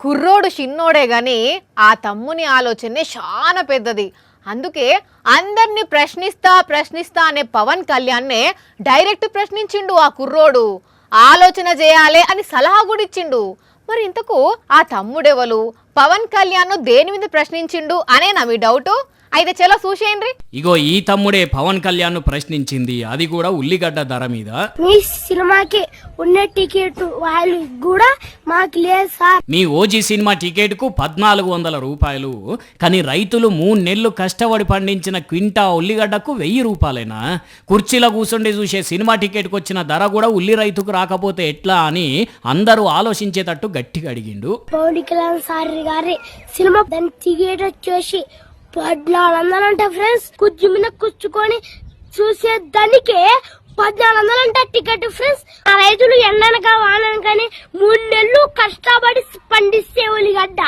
కుర్రోడు చిన్నోడే గాని ఆ తమ్ముని ఆలోచనే చాలా పెద్దది. అందుకే అందరినీ ప్రశ్నిస్తా అనే పవన్ కళ్యాణ్నే డైరెక్ట్ ప్రశ్నించిండు ఆ కుర్రోడు. ఆలోచన చేయాలి అని సలహా కూడా ఇచ్చిండు. మరి ఇంతకు ఆ తమ్ముడెవలు, పవన్ కళ్యాణ్ దేని మీద ప్రశ్నించిండు అనేనా మీ డౌటు? అయితే చలో చూసేయండి. ఇగో ఈ తమ్ముడే పవన్ కళ్యాణ్ ప్రశ్నించింది, అది కూడా ఉల్లిగడ్డ ధర మీద. మీ సినిమాకి ఉన్న టికెట్ వాళ్ళు కూడా మాకు లేదు సార్. మీ ఓజీ సినిమా టికెట్ కు 1400 రూపాయలు, కానీ రైతులు 3 నెలలు కష్టపడి పండించిన క్వింటా ఉల్లిగడ్డకు 1000 రూపాయలేనా? కుర్చీలో కూర్చుండి చూసే సినిమా టికెట్ కు వచ్చిన ధర కూడా ఉల్లి రైతుకు రాకపోతే ఎట్లా అని అందరూ ఆలోచించేటట్టు గట్టిగా అడిగిండు. పవన్ కళ్యాణ్ సార్ గారి సినిమా దాని టికెట్ వచ్చేసి 1400 అంట ఫ్రెండ్స్. కుర్చీ మీద కూర్చుకొని చూసేదానికి 1400 అంట టికెట్ ఫ్రెండ్స్. ఆ రైతులు ఎండనక వాననకని 3 నెలలు కష్టపడి పండిస్తే ఉల్లిగడ్డ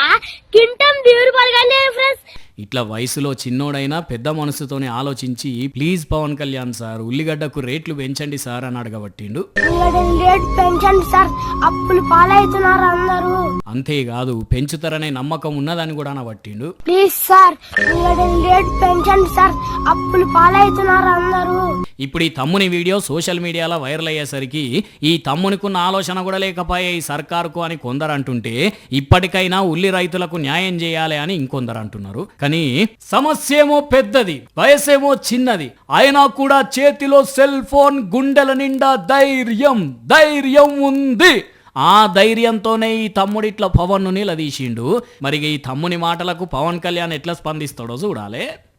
కింటం 1000 రూపాయలు కానీ ఫ్రెండ్స్. ఇట్లా వయసులో చిన్నోడైనా పెద్ద మనసుతోనే ఆలోచించి ప్లీజ్ పవన్ కళ్యాణ్ సార్ ఉల్లిగడ్డకు రేట్లు పెంచండి సార్ అని అడగబట్టిండు. రేట్ పెంచండి సార్, అప్పులు పాలవుతున్నారు అందరూ. అంతేకాదు పెంచుతారనే నమ్మకం ఉన్నదని కూడా అనబట్టిండు. ప్లీజ్ సార్ రేట్ పెంచండి సార్, అప్పులు పాలవుతున్నారు అందరూ. ఇప్పుడు ఈ తమ్ముని వీడియో సోషల్ మీడియాలో వైరల్ అయ్యేసరికి ఈ తమ్మునికున్న ఆలోచన కూడా లేకపోయే ఈ సర్కారుకు అని కొందరు అంటుంటే, ఇప్పటికైనా ఉల్లి రైతులకు న్యాయం చేయాలి అని ఇంకొందరు అంటున్నారు. కానీ సమస్య ఏమో పెద్దది, వయసేమో చిన్నది, అయినా కూడా చేతిలో సెల్ ఫోన్, గుండెల నిండా ధైర్యం ఉంది. ఆ ధైర్యంతోనే ఈ తమ్ముడు ఇట్లా పవన్ ను నిలదీసిండు. మరి ఈ తమ్ముని మాటలకు పవన్ కళ్యాణ్ ఎట్లా స్పందిస్తాడో చూడాలి.